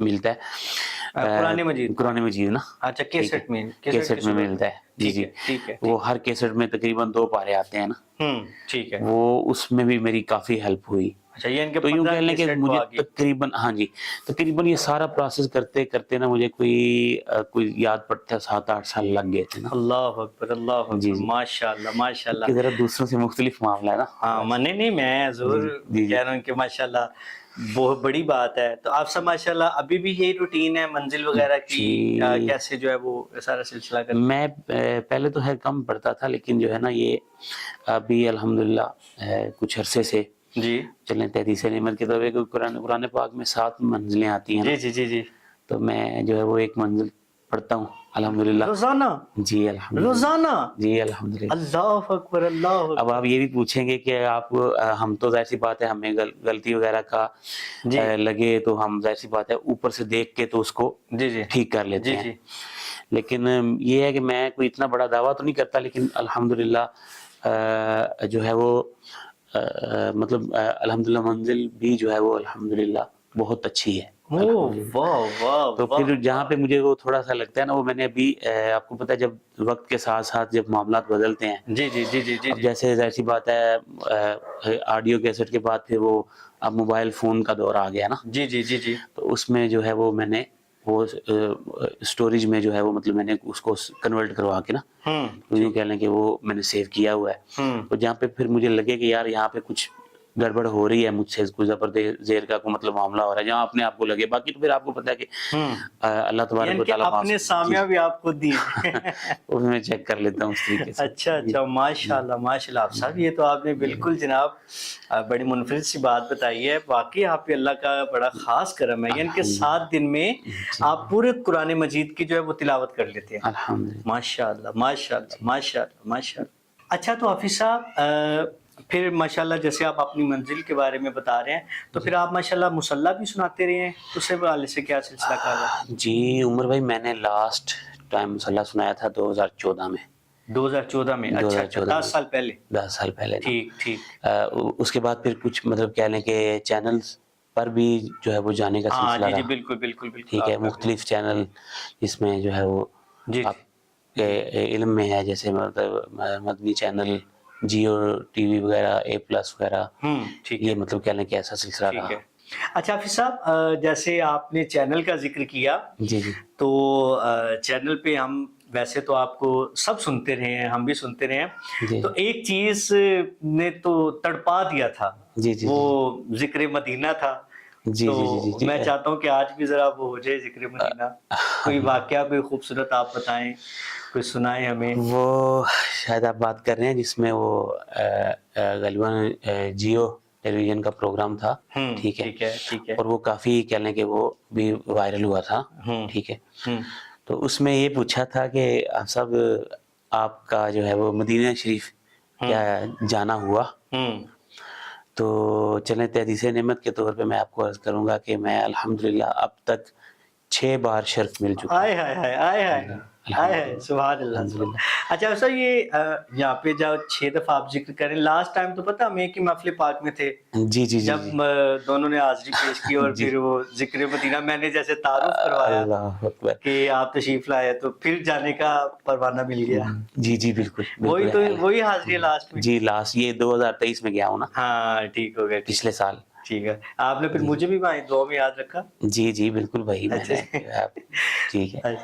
ملتا ہے قرآن مجید نا, اچھا کیسٹ میں ملتا ہے. جی جی, وہ ہر کیسٹ میں تقریباً 2 پارے آتے ہیں نا, ٹھیک ہے, وہ اس میں بھی میری کافی ہیلپ ہوئی. اچھا یہ تو یوں کہہ لیں کہ مجھے تقریباً تقریباً یہ سارا پروسیس کرتے کرتے نا مجھے کوئی یاد پڑتا ہے 7-8 سال لگ گئے تھے نا. اللہ اکبر, اللہ اکبر, ماشاءاللہ ماشاءاللہ. ذرا دوسروں سے مختلف معاملہ ہے نا. ہاں نہیں میں ضرور کہہ رہا ہوں کہ ماشاءاللہ بہت بڑی بات ہے. تو آپ سب ماشاءاللہ ابھی بھی یہی روٹین ہے منزل وغیرہ کی, کیسے جو ہے وہ سارا سلسلہ کرتے ہیں؟ میں پہلے تو ہے کم پڑھتا تھا, لیکن جو ہے نا یہ ابھی الحمدللہ کچھ عرصے سے جی چلیں تحدیث نعمت کے طور پہ قرآن پاک میں 7 منزلیں آتی ہیں. جی جی جی, تو میں جو ہے وہ 1 منزل پڑھتا ہوں الحمدللہ روزانہ. جی الحمدللہ روزانہ, جی الحمدللہ. اللہ اکبر, اللہ اکبر. اب آپ یہ بھی پوچھیں گے کہ آپ ہم تو ظاہر سی بات ہے ہمیں غلطی وغیرہ کا لگے تو ہم ظاہر سی بات ہے اوپر سے دیکھ کے تو اس کو ٹھیک کر لیتے ہیں. لیکن یہ ہے کہ میں کوئی اتنا بڑا دعویٰ تو نہیں کرتا, لیکن الحمدللہ جو ہے وہ مطلب الحمدللہ منزل بھی جو ہے وہ الحمدللہ بہت اچھی ہے. تو پھر جہاں پہ مجھے وہ تھوڑا سا لگتا ہے نا, وہ میں نے ابھی آپ کو پتا ہے جب وقت کے ساتھ ساتھ جب معاملات بدلتے ہیں, جی جی جی جی, اب جیسے ظاہر سی بات ہے آڈیو کیسٹ کے بعد پھر وہ اب موبائل فون کا دور آ گیا نا. جی جی جی جی, تو اس میں جو ہے وہ میں نے وہ اسٹوریج میں جو ہے وہ مطلب میں نے اس کو کنورٹ کروا کے نا, یوں کہہ لیں کہ وہ میں نے سیو کیا ہوا ہے. تو جہاں پہ پھر مجھے لگے کہ یار یہاں پہ کچھ گڑبڑ ہو رہی ہے مجھ سے, کوئی زبردست زیر کا کوئی مطلب معاملہ ہو رہا ہے, جہاں اپنے آپ کو لگے. باقی تو پھر آپ کو پتا ہے کہ اللہ تبارک و تعالیٰ اپنے سامیہ بھی آپ خود دیے, وہ میں چیک کر لیتا ہوں اس طریقے سے. اچھا ماشاءاللہ ماشاءاللہ. آپ صاحب یہ تو آپ نے بالکل جناب بڑی منفرد سی بات بتائی ہے. واقعی آپ پہ اللہ کا بڑا خاص کرم ہے, یعنی کہ 7 دن میں آپ پورے قرآن مجید کی جو ہے وہ تلاوت کر لیتے ہیں. الحمدللہ ماشاءاللہ ماشاءاللہ ماشاءاللہ ماشاءاللہ. اچھا تو حافظ صاحب پھر ماشاءاللہ جیسے آپ اپنی منزل کے بارے میں بتا رہے ہیں, تو پھر آپ ماشاءاللہ مصلی بھی سناتے رہے ہیں, تو اس حوالے سے کیا سلسلہ کہا؟ جی عمر بھائی, میں نے لاسٹ ٹائم مصلی سنایا تھا 2014 میں. 2014 میں, اچھا 10 سال پہلے. 10 سال پہلے. ٹھیک. اس کے بعد پھر کچھ مطلب کہہ لیں کہ چینلز پر بھی جو ہے وہ جانے کا سلسلہ رہا. جی بالکل. ٹھیک ہے, مختلف چینل جس میں جو ہے وہ آپ کے علم میں ہے, جیسے مطلب مدنی چینل, جیو ٹی وی وغیرہ, A+ وغیرہ, یہ مطلب کہہ لیں کہ ایسا سلسلہ رہا. اچھا حافظ صاحب, جیسے آپ نے چینل کا ذکر کیا, جی تو چینل پہ ہم ویسے تو آپ کو سب سنتے رہے ہیں, ہم بھی سنتے رہے ہیں. تو ایک چیز نے تو تڑپا دیا تھا, وہ ذکر مدینہ تھا. تو میں چاہتا ہوں کہ آج بھی ذرا وہ ہو جائے ذکر مدینہ. کوئی واقعہ, کوئی خوبصورت آپ بتائیں, کوئی سنائیں ہمیں. وہ شاید آپ بات کر رہے ہیں جس میں وہ غالباً جیو ٹیلی ویژن کا پروگرام تھا. ٹھیک ہے, اور وہ کافی کہہ لیں کہ وہ بھی وائرل ہوا تھا. ٹھیک ہے, تو اس میں یہ پوچھا تھا کہ صاحب آپ کا جو ہے وہ مدینہ شریف کیا جانا ہوا. تو چلیں تحدیث نعمت کے طور پہ میں آپ کو عرض کروں گا کہ میں الحمدللہ اب تک 6 بار شرف مل چکا. سبحان اللہ. اچھا سر, یہ یہاں پہ جب 6 دفعہ آپ ذکر کریں, لاسٹ ٹائم تو پتا ہمیں کہ محفل پاک میں تھے. جی جب دونوں نے حاضری پیش کی اور پھر وہ ذکر مدینہ میں نے جیسے تعارف کروایا کہ آپ تشریف لائے, تو پھر جانے کا پروانہ مل گیا. جی بالکل. وہی حاضری ہے لاسٹ میں. جی لاسٹ یہ 2023 میں گیا ہوں نا. ہاں ٹھیک ہو گیا, پچھلے سال. ٹھیک ہے, آپ نے پھر مجھے بھی دعا میں یاد رکھا. جی بالکل بھائی, ٹھیک ہے,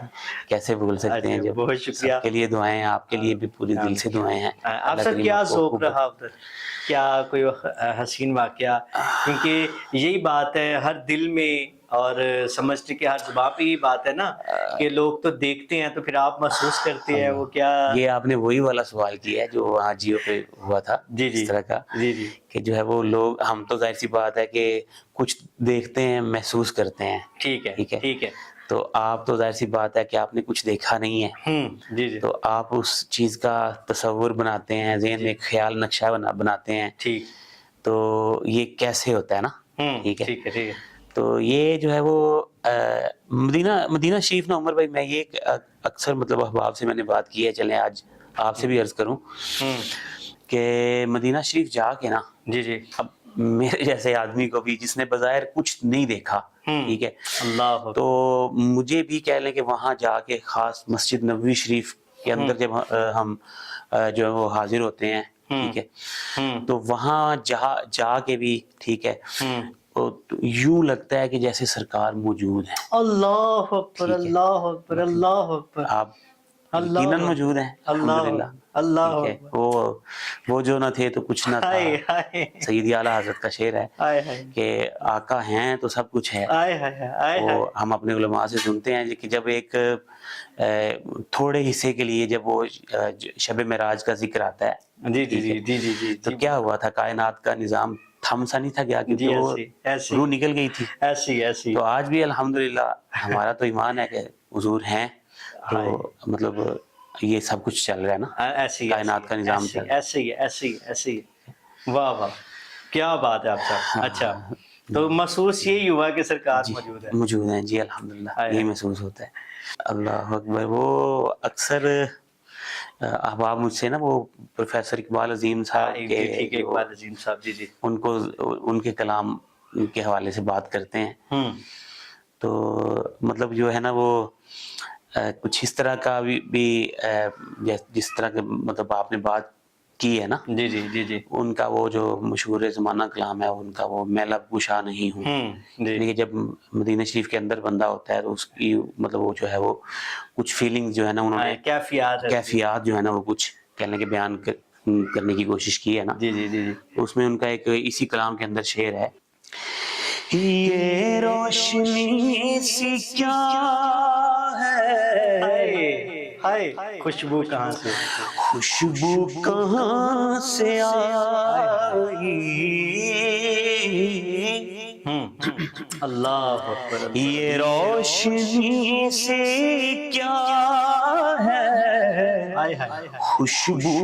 کیسے بھول سکتے ہیں. جو بہت شکریہ. سب کے لیے دعائیں, آپ کے لیے بھی پوری دل سے دعائیں ہیں. آپ سر کیا ذوق رہا ادھر, کیا کوئی حسین واقعہ, کیونکہ یہی بات ہے ہر دل میں اور سمجھتے کہ ہر زبان پہ یہ بات ہے نا کہ لوگ تو دیکھتے ہیں تو پھر آپ محسوس کرتے ہیں وہ کیا. یہ آپ نے وہی والا سوال کیا ہے جو وہاں جیو پہ ہوا تھا اس طرح کا, کہ جو ہے وہ لوگ, ہم تو ظاہر سی بات ہے کہ کچھ دیکھتے ہیں محسوس کرتے ہیں. ٹھیک ہے, تو آپ تو ظاہر سی بات ہے کہ آپ نے کچھ دیکھا نہیں ہے, تو آپ اس چیز کا تصور بناتے ہیں, ذہن میں خیال نقشہ بناتے ہیں. تو یہ کیسے ہوتا ہے نا. ٹھیک ہے, تو یہ جو ہے وہ مدینہ شریف نا عمر بھائی, میں یہ اکثر مطلب احباب سے میں نے بات کی ہے, چلیں آج آپ سے بھی عرض کروں کہ مدینہ شریف جا کے نا, اب میرے جیسے آدمی کو بھی جس نے بظاہر کچھ نہیں دیکھا, ٹھیک ہے. اللہ تو مجھے بھی کہہ لیں کہ وہاں جا کے خاص مسجد نبوی شریف کے اندر جب ہم جو ہے وہ حاضر ہوتے ہیں، ٹھیک ہے، تو وہاں جا کے بھی ٹھیک ہے یوں لگتا ہے کہ جیسے سرکار موجود ہے. اللہ اکبر، اللہ اکبر، اللہ اکبر. آپ یقیناً موجود ہیں الحمدللہ. اللہ ٹھیک ہے، وہ جو نہ تھے تو کچھ نہ تھا. سیدی اعلیٰ حضرت کا شعر ہے کہ آقا ہیں تو سب کچھ ہے. وہ ہم اپنے علماء سے سنتے ہیں کہ جب ایک تھوڑے حصے کے لیے جب وہ شب معراج کا ذکر آتا ہے، جی جی جی جی جی، تو کیا ہوا تھا، کائنات کا نظام تھم سا نہیں تھا گیا کیونکہ وہ روح نکل گئی تھی. ایسی تو آج بھی الحمدللہ ہمارا تو ایمان ہے کہ حضور ہیں، تو مطلب یہ سب کچھ چل رہا ہے نا، کائنات کا نظام چل رہا ہے. ایسی. واہ واہ، کیا بات ہے آپ صاحب. اچھا، تو محسوس یہی ہوا کہ سرکار موجود ہے. موجود ہیں جی الحمدللہ، یہی محسوس ہوتا ہے. اللہ اکبر. وہ اکثر احباب مجھ سے نا وہ پروفیسر اقبال عظیم صاحب ٹھیک ہے، اقبال عظیم صاحب، جی جی، ان کے کلام کے حوالے سے بات کرتے ہیں. تو مطلب جو ہے نا وہ کچھ اس طرح کا بھی جس طرح کے مطلب آپ نے بات کی ہے نا، جی جی جی جی، ان کا وہ جو مشہور زمانہ کلام ہے ان کا، وہ میں لب گشا نہیں ہوں. یعنی جب مدینہ شریف کے اندر بندہ ہوتا ہے تو اس کی مطلب وہ جو ہے وہ کچھ فیلنگ جو ہے نا انہوں نے کیفیات جو ہے نا وہ کچھ کہنے کے بیان کرنے کی کوشش کی ہے نا. جی جی جی جی، اس میں ان کا ایک اسی کلام کے اندر شعر ہے، یہ روشنی سی کیا ہے، خوشبو کہاں سے، خوشبو کہاں سے آئی، اللہ اکبر. یہ روشنی سے کیا ہے، خوشبو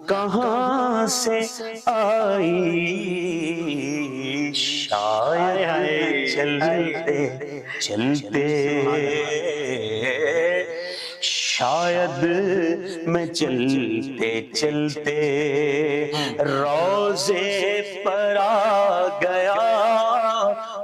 کہاں سے آئی، شاید چلتے چلتے، شاید میں چلتے چلتے روضے پر آ گیا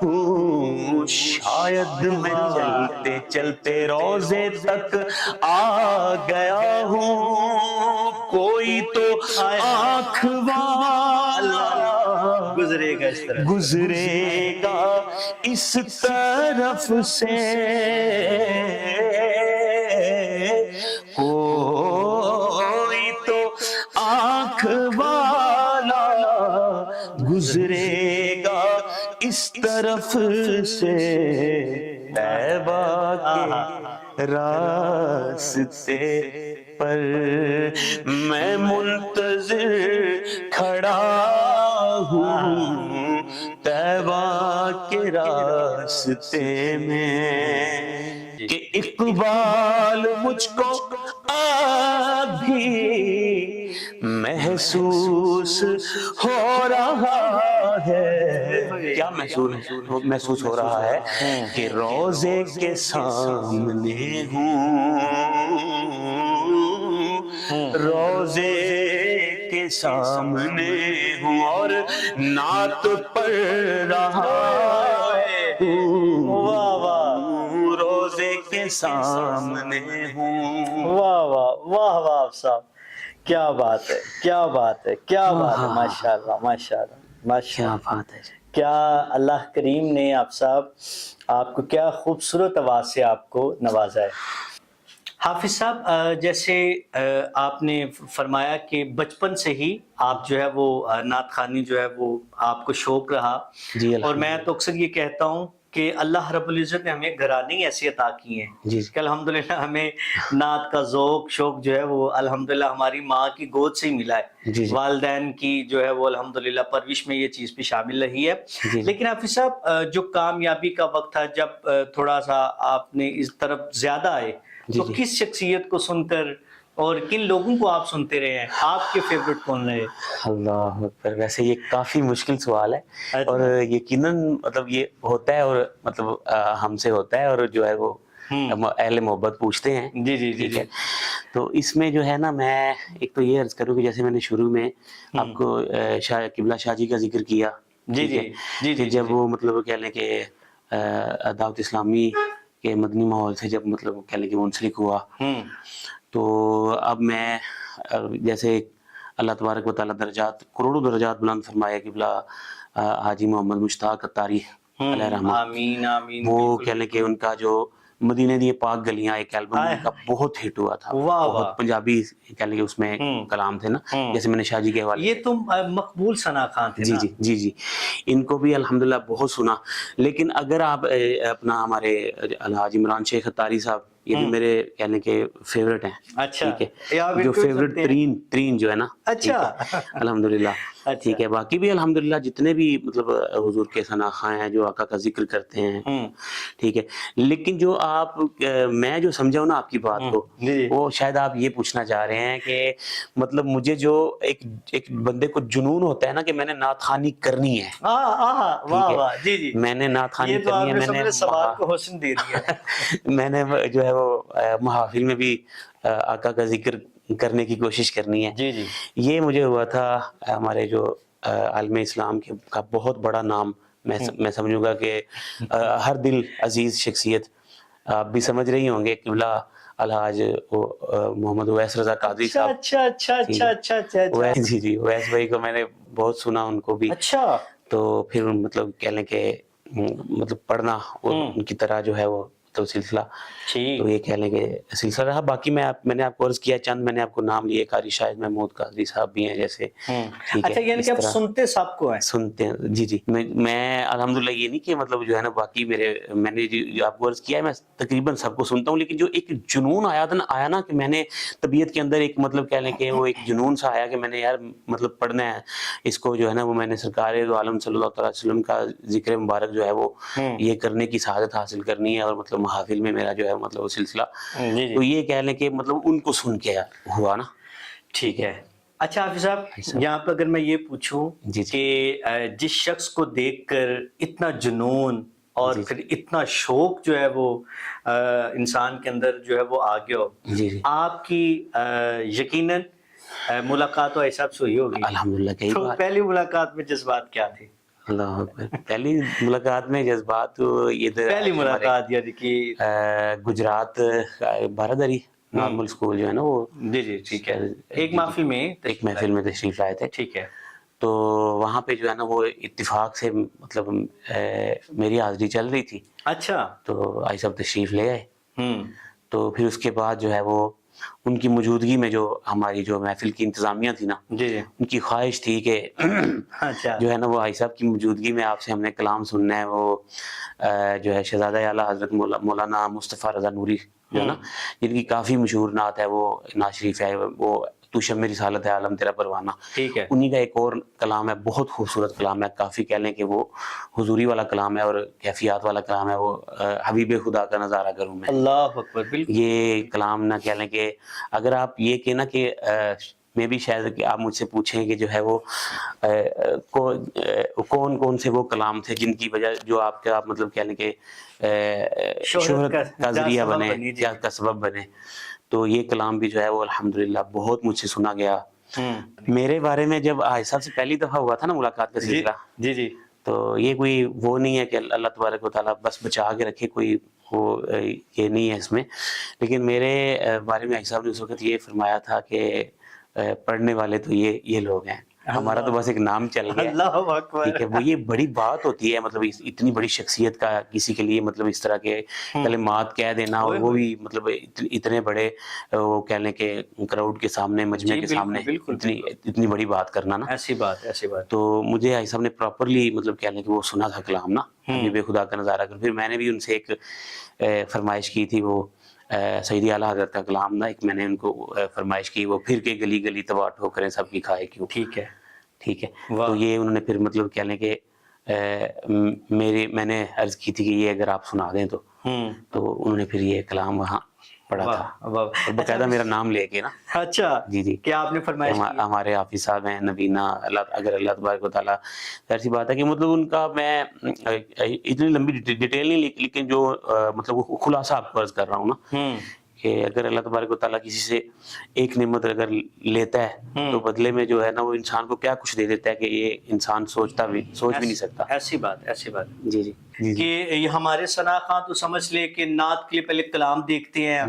ہوں، شاید میں چلتے چلتے روضے تک آ گیا ہوں، کوئی تو آنکھ والا گزرے گا اس طرف سے، کوئی تو آنکھ والا گزرے گا اس طرف سے، طیبہ کے راستے پر میں منتظر کھڑا ہوں، طیبہ کے راستے میں، کہ اقبال مجھ کو ابھی محسوس ہو رہا ہے. کیا محسوس ہو رہا ہے کہ روضے کے سامنے ہوں، روضے کے سامنے ہوں اور نعت پڑھ رہا ہوں، روضے کے سامنے ہوں. واہ واہ واہ واہ صاحب، کیا بات ہے، کیا بات ہے، کیا بات ہے. ماشاء اللہ ماشاء اللہ ماشاء اللہ، کیا بات ہے، کیا اللہ کریم نے آپ صاحب آپ کو کیا خوبصورت آواز سے آپ کو نوازا ہے. حافظ صاحب، جیسے آپ نے فرمایا کہ بچپن سے ہی آپ جو ہے وہ نعت خوانی جو ہے وہ آپ کو شوق رہا، اور میں تو اکثر یہ کہتا ہوں کہ اللہ رب العزت نے ہمیں گھرانے ایسی عطا کی ہیں کہ الحمدللہ ہمیں نعت کا ذوق شوق جو ہے وہ الحمدللہ ہماری ماں کی گود سے ہی ملا ہے. والدین کی جو ہے وہ الحمدللہ پرورش میں یہ چیز بھی شامل رہی ہے. لیکن حافظ صاحب، جو کامیابی کا وقت تھا، جب تھوڑا سا آپ نے اس طرف زیادہ آئے، تو کس شخصیت کو سن کر اور کن لوگوں کو آپ سنتے رہے ہیں؟ آپ کے فیورٹ کون رہے؟ اللہ اکبر. ویسے یہ کافی مشکل سوال ہے، اور یقیناً مطلب یہ ہوتا ہے، اور مطلب ہم سے ہوتا ہے، اور جو ہے وہ اہل محبت پوچھتے ہیں. جی جی جی جی. تو اس میں جو ہے نا، میں ایک تو یہ عرض کروں کہ جیسے میں نے شروع میں آپ کو قبلہ شاہ جی کا ذکر کیا، جی جی جی، کہ جب وہ مطلب کہہ لیں کہ دعوت اسلامی کے مدنی ماحول سے جب مطلب کہہ لیں کہ منسلک ہوا، تو اب میں جیسے اللہ تبارک و تعالیٰ درجات کروڑوں درجات بلند فرمایا کہ بلا حاجی محمد مشتاق اتاری علیہ رحمہ، آمین آمین، وہ کہہ لیں کہ ان کا جو مدینے دی پاک گلیاں ایک البم ان کا بہت ہٹ ہوا تھا، بہت پنجابی کہہ لیں کہ اس میں کلام تھے نا، جیسے میں نے شاہ جی کے حوالے، یہ تو مقبول ثنا خان تھے جی جی جی جی، ان کو بھی الحمدللہ بہت سنا. لیکن اگر آپ اپنا ہمارے الحاج عمران شیخ اتاری صاحب، یہ بھی میرے کہنے کے فیورٹ ہیں. اچھا، ٹھیک ہے، جو فیورٹ ترین جو ہے نا، اچھا الحمدللہ. ٹھیک ہے، باقی بھی الحمدللہ جتنے بھی مطلب حضور کے ثنا خواں ہیں جو آقا کا ذکر کرتے ہیں، ٹھیک ہے. لیکن جو آپ میں جو سمجھا ہوں نا آپ کی بات کو، وہ شاید آپ یہ پوچھنا چاہ رہے ہیں کہ مطلب مجھے جو ایک بندے کو جنون ہوتا ہے نا کہ میں نے نعت خوانی کرنی ہے، میں نے نعت خوانی کرنی ہے، میں نے سوال کو حسن دے دیا. میں نے جو ہے وہ محافل میں بھی آقا کا ذکر کرنے کی کوشش کرنی ہے. جی جی، یہ مجھے ہوا تھا ہمارے جو عالم اسلام کا بہت بڑا نام، میں سمجھوں گا کہ ہر دل عزیز شخصیت، آپ بھی سمجھ رہی ہوں گے، قبلہ الحاج محمد اویس رضا قادری صاحب. اچھا اچھا اچھا اچھا اچھا، جی جی، اویس بھائی کو میں نے بہت سنا، ان کو بھی. اچھا، تو پھر مطلب کہہ لیں کہ مطلب پڑھنا ان کی طرح جو ہے وہ تو سلسلہ، تو یہ کہہ لیں کہ سلسلہ رہا. باقی میں نے آپ کو عرض کیا چند میں نے آپ کو نام لیے، قاری شاہد محمود قادری صاحب بھی ہیں جیسے. اچھا، یعنی کہ آپ سنتے سب کو ہیں؟ سنتے ہیں جی جی. میں الحمدللہ یہ نہیں کہ مطلب جو ہے نا باقی میں نے جو آپ کو عرض کیا ہے میں تقریباً سب کو سنتا ہوں، لیکن جو ایک جنون آیا نا کہ میں نے طبیعت کے اندر ایک مطلب کہہ لیں کہ وہ ایک جنون سا آیا کہ میں نے یار مطلب پڑھنا ہے اس کو جو ہے نا، وہ میں نے سرکار دو عالم صلی اللہ علیہ وسلم کا ذکر مبارک جو ہے وہ یہ کرنے کی سعادت حاصل کرنی ہے، اور مطلب محافل میں میرا جو ہے مطلب وہ سلسلہ، تو یہ کہہ لیں کہ مطلب ان کو سن کے ہوا نا. ٹھیک ہے. اچھا حافظ صاحب، یہاں پہ اگر میں یہ پوچھوں کہ جس شخص کو دیکھ کر اتنا جنون اور پھر اتنا شوق جو ہے وہ انسان کے اندر جو ہے وہ آ گیا ہو، آپ کی یقیناً ملاقات تو ایسا سے ہوئی ہوگی الحمدللہ. تو پہلی ملاقات میں جذبات کیا تھے؟ اللہ اکبر. پہلی ملاقات میں جذبات، یہ پہلی ملاقات یعنی کہ گجرات بارادری نارمل اسکول جو ہے نا وہ، جی جی ٹھیک ہے، ایک محفل میں تشریف لائے تھے. ٹھیک ہے. تو وہاں پہ جو ہے نا وہ اتفاق سے مطلب میری حاضری چل رہی تھی. اچھا. تو آئی صاحب تشریف لے آئے. تو پھر اس کے بعد جو ہے وہ ان کی موجودگی میں جو ہماری جو محفل کی انتظامیہ تھی نا، ان کی خواہش تھی کہ جو ہے نا وہ آئی صاحب کی موجودگی میں آپ سے ہم نے کلام سننا ہے. وہ جو ہے شہزادہ اعلیٰ حضرت مولانا مصطفیٰ رضا نوری جو ہے نا، جن کی کافی مشہور نعت ہے، وہ نعت شریف ہے، وہ تو شمع رسالت ہے عالم تیرا پروانہ، ٹھیک ہے. انہی کا ایک اور کلام ہے، بہت خوبصورت کلام ہے، کافی کہہ لیں کہ وہ حضوری والا کلام ہے اور کیفیات والا کلام ہے. وہ حبیب خدا کا نظارہ کروں میں. اللہ اکبر. بالکل. یہ کلام نہ کہہ لیں کہ اگر آپ یہ کہنا کہ میں بھی شاید کہ آپ مجھ سے پوچھیں کہ جو ہے وہ کون سے وہ کلام تھے جن کی وجہ جو آپ کا مطلب کہہ لیں کہ شہرت کا ذریعہ بنے یا کا سبب بنے، تو یہ کلام بھی جو ہے وہ الحمدللہ بہت مجھ سے سنا گیا. میرے بارے میں جب صاحب سے پہلی دفعہ ہوا تھا نا ملاقات کا سلسلہ، جی جی، تو یہ کوئی وہ نہیں ہے کہ اللہ تبارک و تعالیٰ بس بچا کے رکھے، کوئی وہ یہ نہیں ہے اس میں. لیکن میرے بارے میں صاحب نے اس وقت یہ فرمایا تھا کہ پڑھنے والے تو یہ لوگ ہیں، ہمارا تو بس ایک نام چل گیا. اللہ اکبر. ٹھیک ہے، وہ یہ بڑی بات ہوتی ہے، مطلب اتنی بڑی شخصیت کا کسی کے لیے مطلب اس طرح کے کلمات کہہ دینا، اور وہ بھی مطلب اتنے بڑے وہ کہہ لیں کہ کراؤڈ کے سامنے، مجمع کے سامنے اتنی بڑی بات کرنا نا، ایسی بات. تو مجھے آئی صاحب نے پراپرلی مطلب کہہ لیں کہ وہ سنا تھا کلام نا، حبیب خدا کا نظارہ کر. پھر میں نے بھی ان سے ایک فرمائش کی تھی، وہ سیدی اعلیٰ حضرت کا کلام نا، ایک میں نے ان کو فرمائش کی، وہ پھر کے گلی گلی تباہ ٹھوکریں سب کی کھائے کیوں. ٹھیک ہے. تو یہ انہوں نے پھر مطلب کہہ لیں کہ میں نے عرض کی تھی کہ یہ اگر آپ سنا دیں تو انہوں نے پھر یہ کلام وہاں پڑھا تھا، اور باقاعدہ میرا نام لے کے نا. اچھا جی جی، کیا آپ نے فرمائش کی؟ ہمارے حافظ صاحب ہیں نبینا، اگر اللہ تبارک و تعالیٰ، ایسی بات ہے کہ مطلب ان کا میں اتنی لمبی ڈیٹیل نہیں، لیکن جو مطلب خلاصہ آپ کو عرض کر رہا ہوں نا کہ اگر اللہ تبارک و تعالیٰ کسی سے ایک نعمت اگر لیتا ہے تو بدلے میں جو ہے نا وہ انسان کو کیا کچھ دے دیتا ہے کہ یہ انسان سوچ بھی نہیں سکتا. ایسی بات جی جی کہ یہ ہمارے ثنا خان تو سمجھ لے کہ نعت کے لیے پہلے کلام دیکھتے ہیں,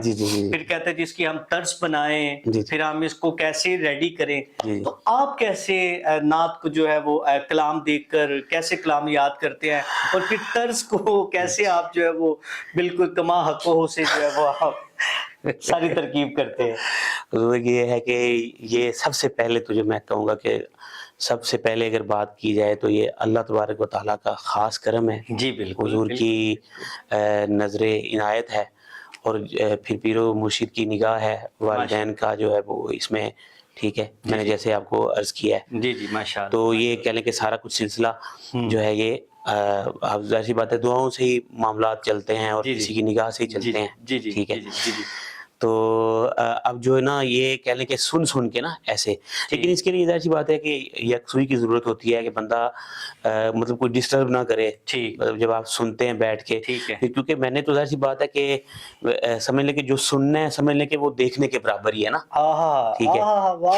پھر کہتے ہیں جس کی ہم طرز بنائیں, پھر ہم اس کو کیسے ریڈی کریں. تو آپ کیسے نعت کو جو ہے وہ کلام دیکھ کر کیسے کلام یاد کرتے ہیں, اور پھر طرز کو کیسے آپ جو ہے وہ بالکل کما حقوں سے جو ہے وہ آپ ساری ترکیب کرتے ہیں؟ تو یہ ہے کہ یہ سب سے پہلے تو جو میں کہوں گا کہ سب سے پہلے اگر بات کی جائے تو یہ اللہ تبارک و تعالیٰ کا خاص کرم ہے. جی بالکل. حضور کی نظر عنایت ہے, اور پھر پیر و مرشد کی نگاہ ہے, والدین کا جو ہے وہ اس میں, ٹھیک ہے, میں نے جیسے آپ کو عرض کیا ہے. جی ماشاء اللہ. تو یہ کہہ لیں کہ سارا کچھ سلسلہ جو ہے یہ آپ ظاہر سی بات ہے دعاؤں سے ہی معاملات چلتے ہیں اور کسی کی نگاہ سے ہی چلتے ہیں. ٹھیک ہے. تو اب جو ہے نا یہ کہہ لیں کہ سن کے نا ایسے, لیکن اس کے لیے ظاہر سی بات ہے کہ یکسوئی کی ضرورت ہوتی ہے کہ بندہ مطلب کوئی ڈسٹرب نہ کرے مطلب جب آپ سنتے ہیں بیٹھ کے, کیونکہ میں نے تو ظاہر سی بات ہے کہ سمجھ لیں کہ جو سننا ہے سمجھ لیں کہ وہ دیکھنے کے برابر ہی ہے نا. ٹھیک ہے,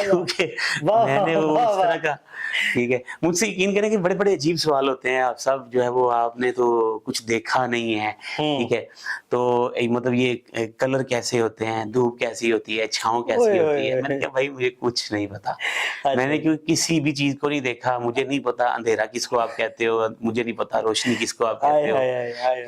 کیونکہ میں نے وہ اس طرح کا, ٹھیک ہے, مجھ سے یقین کریں کہ بڑے بڑے عجیب سوال ہوتے ہیں, آپ سب جو ہے وہ آپ نے تو کچھ دیکھا نہیں ہے, ٹھیک ہے, تو مطلب یہ کلر کیسے ہوتے ہیں, دھوپ کیسی ہوتی ہے, چھاؤں کیسی ہوتی ہے. میں نے کہا بھائی مجھے کچھ نہیں پتا, میں نے کسی بھی چیز کو نہیں دیکھا, مجھے نہیں پتا اندھیرا کس کو آپ کہتے ہو, مجھے نہیں پتا روشنی کس کو آپ کہتے ہو.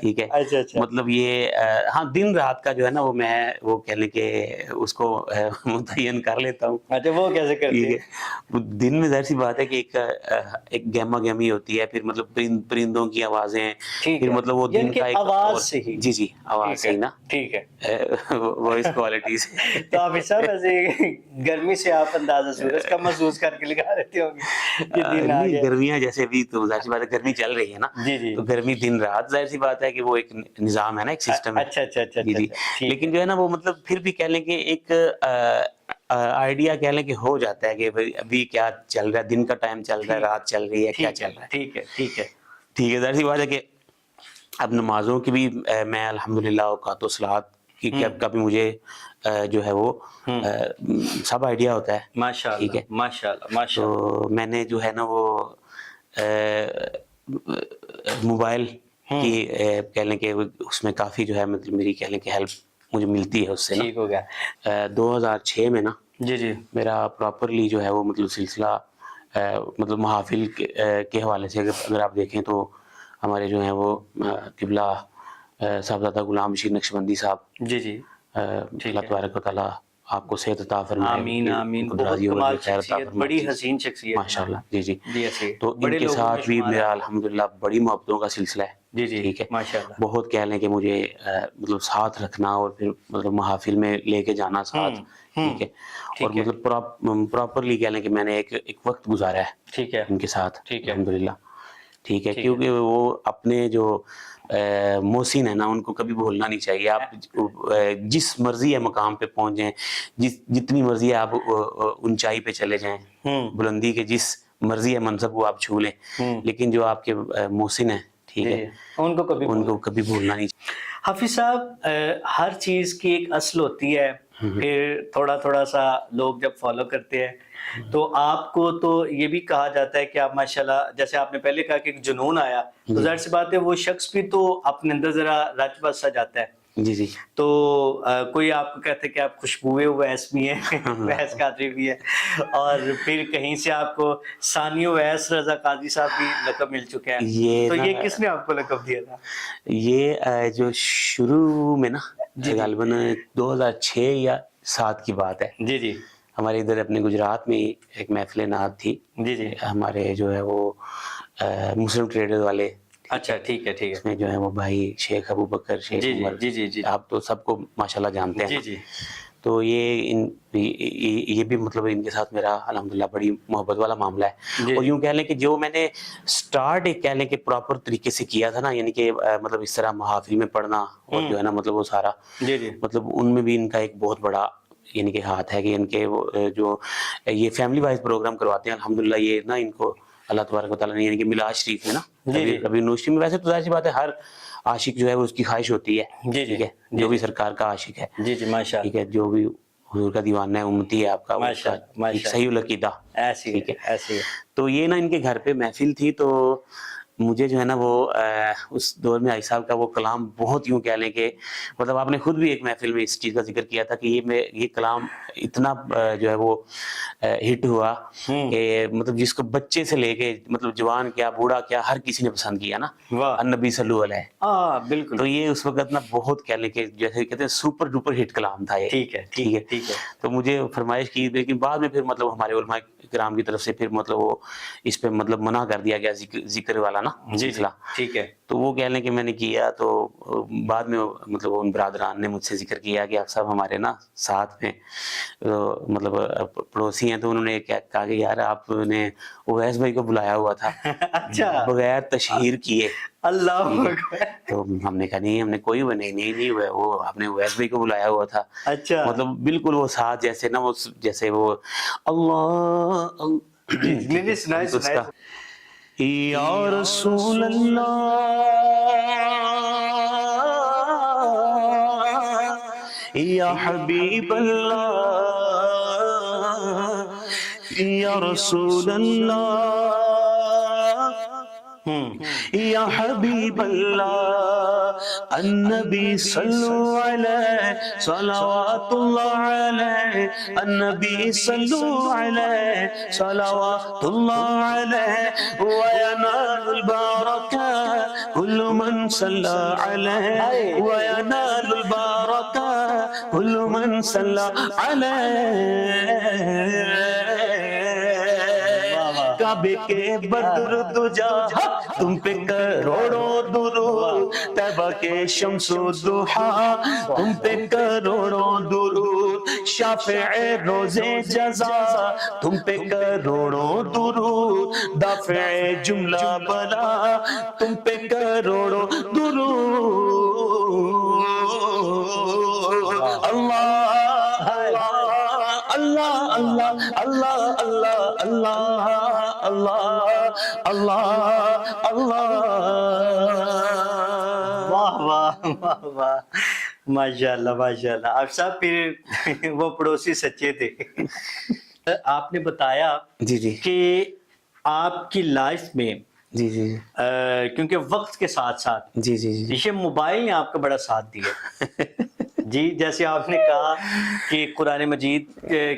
ٹھیک ہے, مطلب یہ ہاں دن رات کا جو ہے نا وہ میں وہ کہہ لیں کہ اس کو متعین کر لیتا ہوں. وہ کیسے کرتے ہیں؟ دن میں ظاہر سی بات ہے کہ ایک گہما گہمی ہوتی ہے, پھر مطلب پرندوں کی آوازیں, پھر مطلب وہ دن کا ایک آواز سے ہی. جی آواز سے ہی نا, ٹھیک ہے, وائس کوالٹی سے. تو آپ اس طرح سے گرمی سے آپ اندازہ سورج کا محسوس کر کے لگا رہتے ہوں گے. گرمیاں جیسے ابھی تو ظاہر سی بات ہے گرمی چل رہی ہے نا, تو گرمی دن رات ظاہر سی بات ہے کہ وہ ایک نظام ہے نا, ایک سسٹم ہے. اچھا. لیکن جو ہے نا وہ مطلب پھر بھی کہہ لیں کہ ایک آئیڈیا کہہ لیں کہ ہو جاتا ہے کہ ابھی کیا چل رہا ہے, دن کا ٹائم چل رہا ہے, رات چل رہی ہے, کیا چل رہا ہے. ٹھیک ہے, ظاہر سی بات ہے کہ اب نمازوں کی بھی میں الحمدللہ اوقات و صلات کی کا بھی مجھے جو ہے وہ سب آئیڈیا ہوتا ہے. ماشاءاللہ. تو میں نے جو ہے نا وہ موبائل کی کہہ لیں کہ اس میں کافی جو ہے مطلب میری کہہ لیں کہ ہیلپ مجھے ملتی ہے اس سے. ٹھیک ہو گیا. 2006 میں نا جی میرا پراپرلی جو ہے وہ مطلب سلسلہ مطلب محافل کے حوالے سے اگر آپ دیکھیں تو ہمارے جو ہیں وہ قبلہ صاحبزادہ غلام بشیر نقشبندی صاحب, جی اللہ تبارک و تعالیٰ آپ کو صحت عطا فرمائے. آمین. بہت کمال شخصیت, بڑی حسین شخصیت ماشاءاللہ. جی تو ان کے ساتھ بھی میرا الحمدللہ بڑی محبتوں کا سلسلہ ہے. ٹھیک ہے, ماشاءاللہ. بہت کہہ لیں کہ مجھے مطلب ساتھ رکھنا اور پھر مطلب محافل میں لے کے جانا ساتھ, ٹھیک ہے, اور مطلب پراپرلی کہہ لیں کہ میں نے ایک وقت گزارا ہے, ٹھیک ہے, ان کے ساتھ الحمدللہ. ٹھیک ہے, کیونکہ وہ اپنے جو محسن ہے نا ان کو کبھی بھولنا نہیں چاہیے. آپ جس مرضی ہے مقام پہ پہنچ جائیں, جتنی مرضی ہے آپ اونچائی پہ چلے جائیں, بلندی کے جس مرضی ہے منصب کو آپ چھو لیں, لیکن جو آپ کے محسن ہیں, ٹھیک ہے, ان کو کبھی بھولنا نہیں چاہیے. حافظ صاحب, ہر چیز کی ایک اصل ہوتی ہے, پھر تھوڑا سا لوگ جب فالو کرتے ہیں تو آپ کو تو یہ بھی کہا جاتا ہے کہ آپ ماشاءاللہ, جیسے آپ نے پہلے کہا کہ ایک جنون آیا, تو ظاہر سی بات ہے وہ شخص بھی تو اپنے اندر ذرا رچ بس سا جاتا ہے. جی تو کوئی آپ کو کہتے ہیں کہ آپ خوشبوئے ویس بھی ہیں, ویس قادری بھی ہے, اور پھر کہیں سے آپ کو ثانی ویس رضا قاضی صاحب بھی لقب مل چکے ہیں. تو یہ کس نے آپ کو لقب دیا تھا؟ یہ جو شروع میں نا غالباً 2006 یا 2007 کی بات ہے. جی ہمارے ادھر اپنے گجرات میں ایک محفل نعت تھی. جی ہمارے جو ہے وہ مسلم ٹریڈر والے. اچھا, ٹھیک ہے. اس میں جو ہے وہ بھائی شیخ ابو بکر, شیخ عمر, جی آپ تو سب کو ماشاءاللہ جانتے ہیں. جی تو یہ بھی مطلب ان کے ساتھ میرا الحمدللہ بڑی محبت والا معاملہ ہے. اور یوں کہہ لیں کہ جو میں نے سٹارٹ ایک کہہ لیں کہ پراپر طریقے سے کیا تھا نا, یعنی کہ مطلب اس طرح محافل میں پڑھنا اور جو ہے نا مطلب وہ سارا مطلب ان میں بھی ان کا ایک بہت بڑا یعنی کہ ہاتھ ہے کہ ان کے جو یہ فیملی وائز پروگرام کرواتے ہیں الحمدللہ. یہ نا ان کو اللہ تبارک و تعالیٰ نے یعنی کہ میلاد شریف میں نا ابھی نوشری میں, ویسے تو ظاہر سی بات ہے ہر عاشق جو ہے وہ اس کی خواہش ہوتی ہے. جی جی ٹھیک ہے, جو بھی سرکار کا عاشق ہے, جی جی ماشاء ٹھیک ہے, جو بھی حضور کا دیوانہ ہے, امتی ہے آپ کا, ماشاء صحیح العقیدہ. ایسی ٹھیک ہے, ایسی ہے. تو یہ نا ان کے گھر پہ محفل تھی, تو مجھے جو ہے نا وہ اس دور میں حاجی صاحب کا وہ کلام بہت یوں کہہ لیں کہ مطلب آپ نے خود بھی ایک محفل میں اس چیز کا ذکر کیا تھا کہ یہ کلام اتنا جو ہے وہ ہٹ ہوا کہ مطلب جس کو بچے سے لے کے مطلب جوان کیا بوڑھا کیا ہر کسی نے پسند کیا نا, النبی صلی اللہ علیہ. بالکل. تو یہ اس وقت نا بہت کہہ لیں کہ جیسے کہتے ہیں سپر ڈوپر ہٹ کلام تھا یہ. ٹھیک ہے ٹھیک ہے, ٹھیک ہے. تو مجھے فرمائش کی, لیکن بعد میں پھر مطلب ہمارے علماء کرام کی طرف سے پھر مطلب وہ اس پہ مطلب منع کر دیا گیا ذکر والا نا. جی جی ٹھیک ہے. تو وہ کہہ لیں کہ میں نے کیا, تو بعد میں مطلب ان برادران نے مجھ سے ذکر کیا کہ آپ صاحب ہمارے نا ساتھ میں مطلب پڑوسی ہیں, تو انہوں نے کہا کہ یار آپ نے اویس بھائی کو بلایا ہوا تھا اچھا بغیر تشہیر کیے. اللہ. تو ہم نے کہا نہیں, ہم نے کوئی نہیں وہ آپ نے اویس بھائی کو بلایا ہوا تھا. اچھا مطلب بالکل وہ ساتھ جیسے نا وہ جیسے وہ اللہ سنائے. یا رسول اللہ یا حبیب اللہ یا رسول اللہ یا حبیب اللہ النبی صلو علیہ صلوات اللہ علیہ النبی صلو علیہ صلوات اللہ علیہ وینال البرکہ کل من صلی علیہ وینال البرکہ کل من صلی علیہ. کعبے کے بدر دجا تم پہ کروڑوں درود, طیبہ کے شمس و ضحا تم پہ کروڑوں درود, شافع روز جزا تم پہ کروڑوں درود, دافع جملہ بلا تم پہ کروڑوں درود. اللہ اللہ اللہ اللہ اللہ اللہ اللہ اللہ اللہ. واہ واہ واہ واہ, ماشاء اللہ ماشاء اللہ. آپ صاحب پھر وہ پڑوسی سچے تھے. آپ نے بتایا جی جی کہ آپ کی لائف میں جی جی کیونکہ وقت کے ساتھ ساتھ جی جی جی یہ موبائل نے آپ کا بڑا ساتھ دیا. جی جیسے آپ نے کہا کہ قرآن مجید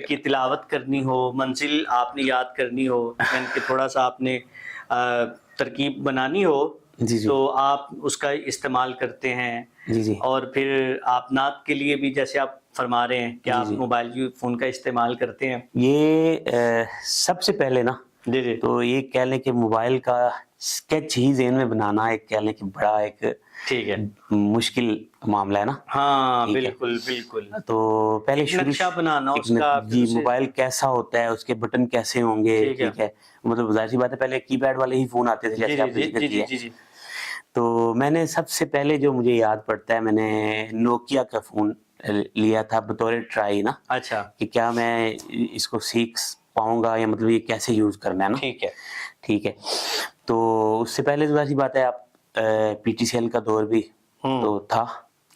کی تلاوت کرنی ہو, منزل آپ نے یاد کرنی ہو, یعنی کہ تھوڑا سا آپ نے ترکیب بنانی ہو, جی جی تو آپ اس کا استعمال کرتے ہیں. جی جی اور پھر آپ نعت کے لیے بھی جیسے آپ فرما رہے ہیں کہ آپ موبائل فون کا استعمال کرتے ہیں. یہ سب سے پہلے نا جی جی تو یہ کہہ لیں کہ موبائل کا اسکیچ ہی ذہن میں بنانا ایک کہہ لیں کہ بڑا ایک ٹھیک ہے مشکل معاملہ ہے نا. ہاں بالکل بالکل. تو پہلے نقشہ بنانا اس کا, جی موبائل کیسا ہوتا ہے, اس کے بٹن کیسے ہوں گے. ٹھیک ہے, مطلب ظاہر سی بات ہے پہلے کی پیڈ والے ہی فون آتے تھے جیسے آپ نے ذکر کیا. تو میں نے سب سے پہلے جو مجھے یاد پڑتا ہے, میں نے نوکیا کا فون لیا تھا بطور ٹرائی نا. اچھا کہ کیا میں اس کو سیکھ پاؤں گا یا مطلب یہ کیسے یوز کرنا ہے نا. ٹھیک ہے ٹھیک ہے. تو اس سے پہلے ظاہر سی بات ہے آپ پی ٹی سی ایل کا دور بھی تو تھا,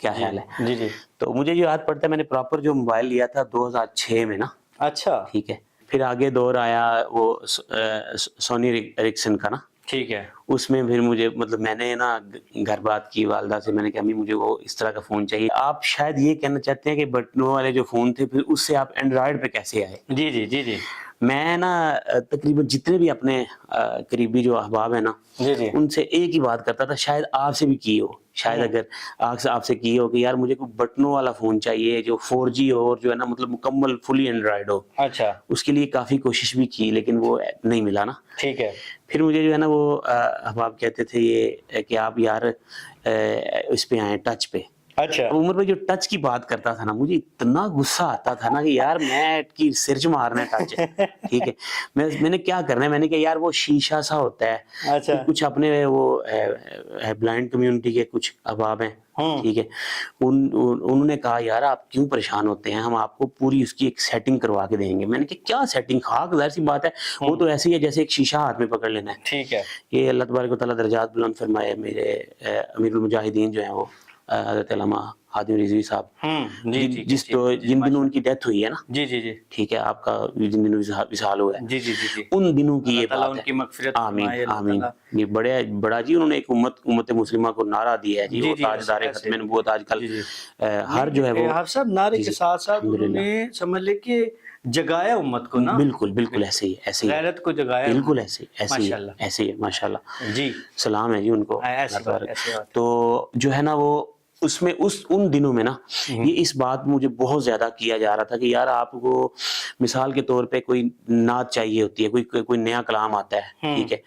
کیا خیال ہے. جی جی تو مجھے جو یاد پڑتا ہے میں نے پراپر جو موبائل لیا تھا 2006 میں نا. اچھا ٹھیک ہے. پھر آگے دور آیا وہ سونی ایرکسن کا نا. ٹھیک ہے. اس میں پھر مجھے مطلب میں نے نا گھر بات کی والدہ سے, میں نے کہا امی مجھے وہ اس طرح کا فون چاہیے. آپ شاید یہ کہنا چاہتے ہیں کہ بٹنوں والے جو فون تھے پھر اس سے آپ اینڈرائڈ پہ کیسے آئے. جی جی جی جی میں نا تقریباً جتنے بھی اپنے قریبی جو احباب ہیں نا جی جی ان سے ایک ہی بات کرتا تھا, شاید آپ سے بھی کی ہو, شاید اگر آپ سے کی ہو کہ یار مجھے کوئی بٹنوں والا فون چاہیے جو 4G ہو اور جو ہے نا مطلب مکمل فلی اینڈرائڈ ہو. اچھا. اس کے لیے کافی کوشش بھی کی لیکن وہ نہیں ملا نا. ٹھیک ہے. پھر مجھے جو ہے نا وہ احباب کہتے تھے یہ کہ آپ یار اس پہ آئیں ٹچ پہ. اچھا عمر بھائی جو ٹچ کی بات کرتا تھا نا مجھے اتنا غصہ آتا تھا نا کہ یار میں کی سرچ مارنا ہے ٹچ ہے ٹھیک ہے میں نے کیا کرنا ہے میں نے کہا یار وہ شیشہ سا ہوتا ہے اچھا کچھ اپنے وہ بلائنڈ کمیونٹی کے کچھ احباب ہیں ٹھیک ہے انہوں نے کہا یار آپ کیوں پریشان ہوتے ہیں ہم آپ کو پوری اس کی ایک سیٹنگ کروا کے دیں گے میں نے کہا کیا سیٹنگ خاک ظاہر سی بات ہے وہ تو ایسی ہے جیسے ایک شیشہ ہاتھ میں پکڑ لینا ہے ٹھیک ہے یہ اللہ تبارک و تعالیٰ درجات بلند فرمائے میرے امیر المجاہدین جو ہیں وہ حضرت علامہ حاتم رضوی صاحب جن دنوں ان کی ڈیتھ ہوئی ہے نا جی جی جی ٹھیک ہے آپ کا جن دنوں وصال ہوا ہے جی جی جی جی ان دنوں کی یہ اللہ بات ان کی مغفرت ہے آمین فرمائے اللہ آمین تعالیٰ۔ یہ بڑا جی انہوں نے ایک امت مسلمہ کو نعرہ دیا ہے جی وہ تاجدار ختم نبوت آج کل ہر جو ہے وہ حافظ صاحب نعرے کے ساتھ ساتھ انہوں الحمدللہ نے سمجھ لے کہ جگایا امت کو نا بالکل ایسے ہی ایسے ہی غیرت کو جگایا بالکل ایسے ہی ماشاءاللہ ایسے ہی ماشاءاللہ جی سلام ہے جی ان کو ایسی بات ایسی بات تو جو ہے نا وہ اس میں ان دنوں میں نا یہ اس بات مجھے بہت زیادہ کیا جا رہا تھا کہ یار آپ کو مثال کے طور پہ کوئی نعت چاہیے ہوتی ہے کوئی نیا کلام آتا ہے ٹھیک ہے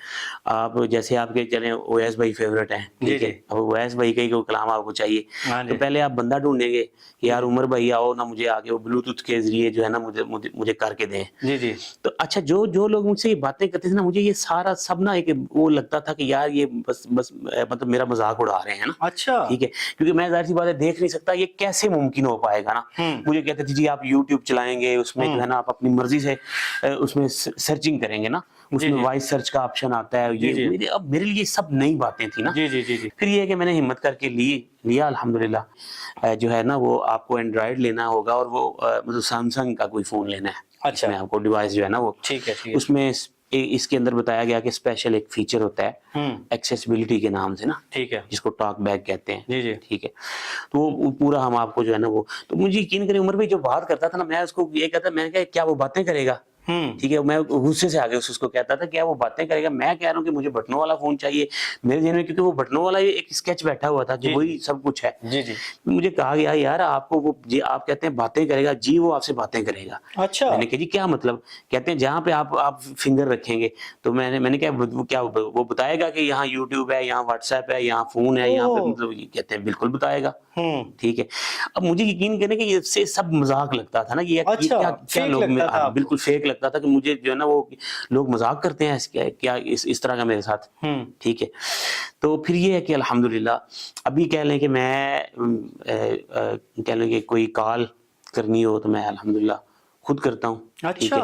آپ جیسے آپ کے چلیں اویس بھائی فیورٹ ہیں ٹھیک ہے اب اویس بھائی کا ہی کوئی کلام آپ کو چاہیے تو پہلے آپ بندہ ڈھونڈیں گے کہ یار عمر بھائی آؤ نا مجھے آگے وہ بلوٹوتھ کے ذریعے جو ہے نا مجھے کر کے دیں جی جی تو اچھا جو لوگ مجھ سے یہ باتیں کرتے تھے نا مجھے یہ سارا سب نا ایک وہ لگتا تھا کہ یار یہ بس مطلب میرا مذاق اڑا رہے ہیں نا اچھا ٹھیک ہے کیونکہ میں ظاہر سی بات ہے دیکھ نہیں سکتا یہ کیسے ممکن ہو پائے گا نا مجھے کہتے تھے جی آپ یوٹیوب چلائیں گے اس میں جو ہے نا آپ اپنی مرضی سے اس میں سرچنگ کریں گے نا اس میں وائس سرچ کا آپشن آتا ہے یہ اب میرے لیے سب نئی باتیں تھی نا جی جی جی جی پھر یہ ہے کہ میں نے ہمت کر کے لیا الحمدللہ جو ہے نا وہ آپ کو اینڈرائیڈ لینا ہوگا اور وہ مطلب سیمسنگ کا کوئی فون لینا ہے اس میں آپ کو ڈیوائس جو ہے نا وہ ٹھیک ہے اس میں اس کے اندر بتایا گیا کہ اسپیشل ایک فیچر ہوتا ہے ایکسیسیبلٹی کے نام سے نا ٹھیک ہے جس کو ٹاک بیک کہتے ہیں جی جی ٹھیک ہے تو وہ پورا ہم آپ کو جو ہے نا وہ تو مجھے یقین کریں عمر بھائی جو بات کرتا تھا نا میں اس کو یہ کہتا میں نے کہا کیا وہ باتیں کرے گا ٹھیک ہے میں غصے سے آگے اس کو کہتا تھا کیا وہ باتیں کرے گا میں کہہ رہا ہوں کہ مجھے بٹنوں والا فون چاہیے میرے ذہن میں کیونکہ وہ بٹنوں والا ایک اسکیچ بیٹھا ہوا تھا کہ وہی سب کچھ ہے جی جی مجھے کہا گیا یار آپ کو وہ جی آپ کہتے ہیں باتیں کرے گا جی وہ آپ سے باتیں کرے گا اچھا میں نے کہا جی کیا مطلب کہتے ہیں جہاں پہ آپ فنگر رکھیں گے تو میں نے کیا وہ بتائے گا کہ یہاں یوٹیوب ہے یہاں واٹس ایپ ہے یہاں فون ہے یہاں پہ مطلب کہتے ہیں بالکل بتائے گا ٹھیک ہے اب مجھے یقین کریں کہ اس سے سب مذاق لگتا تھا نا کہ یہ کیا لوگ بالکل فیک لگتا تھا کہ مجھے جو ہے نا وہ لوگ مذاق کرتے ہیں کیا اس طرح کا میرے ساتھ ٹھیک ہے تو پھر یہ ہے کہ الحمدللہ ابھی کہہ لیں کہ میں کہہ لیں کہ کوئی کال کرنی ہو تو میں الحمدللہ خود کرتا ہوں ٹھیک ہے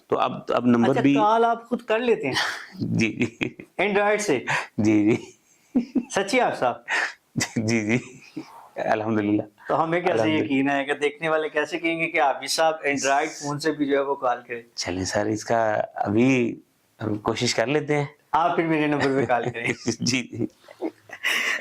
تو اب نمبر بھی کال آپ خود کر لیتے ہیں جی جی اینڈرائیڈ سے جی جی سچی آپ صاحب جی جی الحمدللہ تو ہمیں کیسے یقین ہے کہ دیکھنے والے کیسے کہیں گے کہ حافظ صاحب اینڈرائیڈ فون سے بھی جو ہے وہ کال کرے چلیں سر اس کا ابھی کوشش کر لیتے ہیں آپ پھر میرے نمبر پہ کال کریں جی جی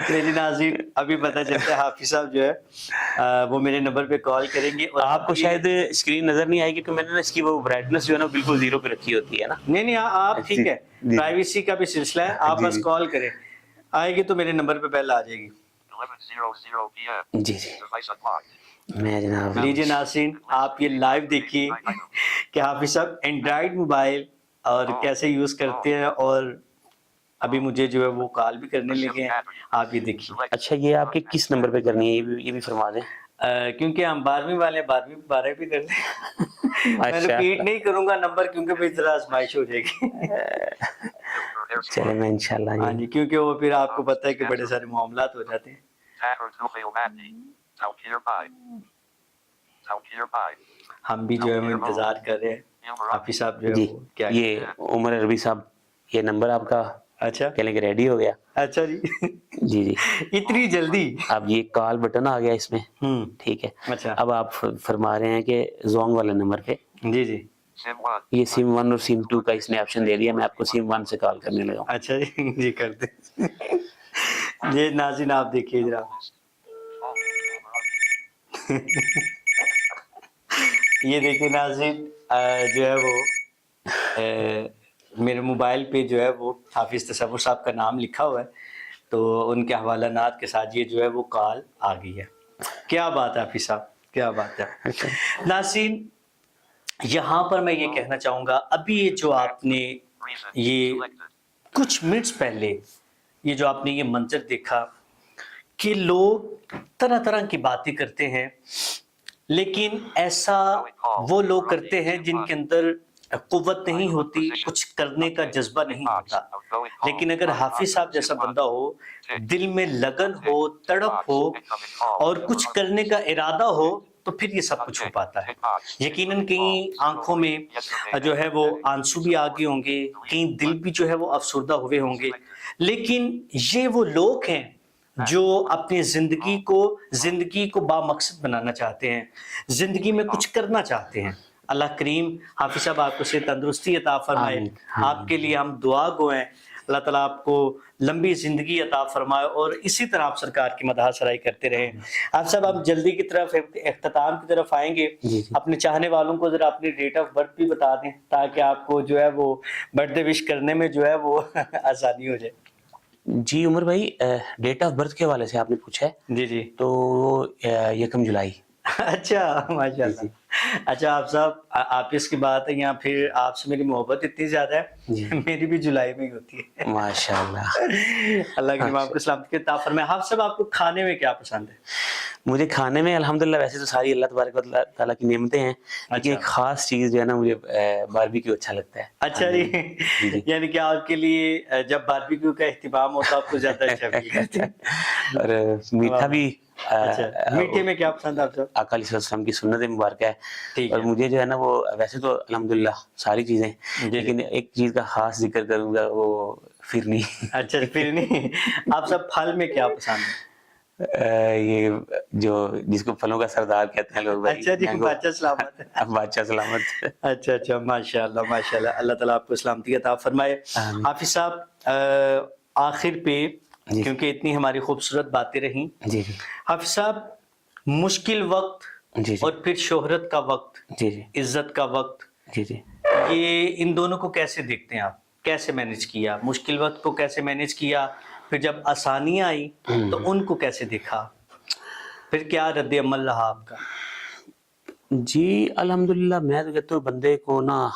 میری ناظرین ابھی پتہ چلتا ہے حافظ صاحب جو ہے وہ میرے نمبر پہ کال کریں گے اور آپ کو شاید اسکرین نظر نہیں آئے گی کیونکہ میں نے اس کی وہ برائٹنس جو ہے نا بالکل زیرو پہ رکھی ہوتی ہے نا نہیں آپ ٹھیک ہے پرائیویسی کا بھی سلسلہ ہے آپ بس کال کریں آئے گی تو میرے نمبر پہ پہلے آ جائے گی جی جی میں جناب لیجیے ناظرین آپ یہ لائیو دیکھیے کہ حافظ صاحب اینڈرائیڈ موبائل اور کیسے یوز کرتے ہیں اور ابھی مجھے جو ہے وہ کال بھی کرنے لگے ہیں آپ یہ دیکھیے اچھا یہ آپ کے کس نمبر پہ کرنی ہے یہ بھی فرما دیں کیونکہ ہم 12ویں والے 12 بھی کر دیں میں ریپیٹ نہیں کروں گا نمبر کیونکہ پھر ذرا آزمائش ہو جائے گی چلیں میں انشاءاللہ ہاں جی کیونکہ وہ پھر آپ کو پتہ ہے کہ بڑے سارے معاملات ہو جاتے ہیں ہم بھی جو ہے وہ انتظار کر رہے ہیں حافظ صاحب جو ہے وہ کیا یہ عمر عربی صاحب یہ نمبر آپ کا اچھا کہنے کہ ریڈی ہو گیا اچھا جی جی جی اتنی جلدی اب یہ کال بٹن آ گیا اس میں ٹھیک ہے اچھا اب آپ فرما رہے ہیں کہ زونگ والے نمبر پہ جی جی یہ سم 1 اور سم 2 کا اس نے آپشن دے دیا میں آپ کو سم 1 سے کال کرنے لگا ہوں اچھا جی جی کرتے یہ ناظرین آپ دیکھیے ذرا یہ دیکھیے ناظرین جو ہے وہ میرے موبائل پہ جو ہے وہ حافظ تصور صاحب کا نام لکھا ہوا ہے تو ان کے حوالہ نات کے ساتھ یہ جو ہے وہ کال آ گئی ہے کیا بات ہے حافظ صاحب کیا بات ہے ناظرین یہاں پر میں یہ کہنا چاہوں گا ابھی جو آپ نے یہ کچھ منٹس پہلے یہ جو آپ نے یہ منظر دیکھا کہ لوگ طرح طرح کی باتیں کرتے ہیں، لیکن ایسا وہ لوگ کرتے ہیں جن کے اندر قوت نہیں ہوتی، کچھ کرنے کا جذبہ نہیں ہوتا. لیکن اگر حافظ صاحب جیسا بندہ ہو، دل میں لگن ہو، تڑپ ہو اور کچھ کرنے کا ارادہ ہو، تو پھر یہ سب کچھ ہو پاتا ہے. یقیناً کہیں آنکھوں میں جو ہے وہ آنسو بھی آگے ہوں گے، کہیں دل بھی جو ہے وہ افسردہ ہوئے ہوں گے، لیکن یہ وہ لوگ ہیں جو اپنی زندگی کو بامقصد بنانا چاہتے ہیں، زندگی میں کچھ کرنا چاہتے ہیں. اللہ کریم حافظ صاحب آپ کو صحت تندرستی عطا فرمائے. آمین. آپ کے لیے ہم دعا گو ہیں، اللہ تعالیٰ آپ کو لمبی زندگی عطا فرمائے اور اسی طرح آپ سرکار کی مدح سرائی کرتے رہیں. آپ صاحب آپ جلدی کی طرف اختتام کی طرف آئیں گے، جی. اپنے چاہنے والوں کو ذرا اپنی ڈیٹ آف برتھ بھی بتا دیں تاکہ آپ کو جو ہے وہ برتھ ڈے وش کرنے میں جو ہے وہ آسانی ہو جائے. جی عمر بھائی، ڈیٹ آف برتھ کے حوالے سے آپ نے پوچھا ہے جی تو 1 جولائی. اچھا ماشاء اللہ. اچھا آپ صاحب آپ اس کی بات ہے، یا پھر آپ سے میری محبت اتنی زیادہ ہے، میری بھی جولائی میں ہی ہوتی ہے. ماشاء اللہ. اللہ کی آپ کو سلامتی عطا فرمائے. آپ صاحب آپ کو کھانے میں کیا پسند ہے؟ مجھے کھانے میں الحمدللہ ویسے تو ساری اللہ تبارک و تعالیٰ کی نعمتیں ہیں، لیکن ایک خاص چیز جو ہے نا مجھے باربیکیو اچھا لگتا ہے. اچھا جی، یعنی کہ آپ کے لیے جب باربیکیو کا اہتمام ہوتا ہے آپ کو زیادہ اچھا فیل کرتے ہیں. اور میٹھا بھی. اچھا میٹھے میں کیا پسند ہے آپ صاحب؟ آقا علیہ السلام کی سنت مبارکہ ہے، اور مجھے جو ہے نا وہ ویسے تو الحمدللہ ساری چیزیں، لیکن ایک چیز کا خاص ذکر کروں گا، وہ فرنی. اچھا فرنی. آپ سب پھل میں کیا پسند ہے؟ یہ جو جس کو پھلوں کا سردار کہتے ہیں لوگ. اچھا جی، بادشاہ سلامت. بادشاہ سلامت. اچھا ماشاء اللہ ماشاء اللہ. اللہ تعالیٰ آپ کو سلامتی عطا فرمائے. حافظ صاحب آخر پہ، کیونکہ اتنی ہماری خوبصورت باتیں رہیں، جی حافظ صاحب مشکل وقت اور پھر شہرت کا وقت، عزت کا وقت، یہ ان دونوں کو کیسے دیکھتے ہیں آپ؟ کیسے مینج کیا مشکل وقت کو؟ کیسے مینج کیا؟ پھر جب آسانیاں آئی تو ان کو کیسے دیکھا؟ پھر کیا رد عمل رہا آپ کا؟ جی الحمدللہ میں تو کہتا ہوں بندے کو نا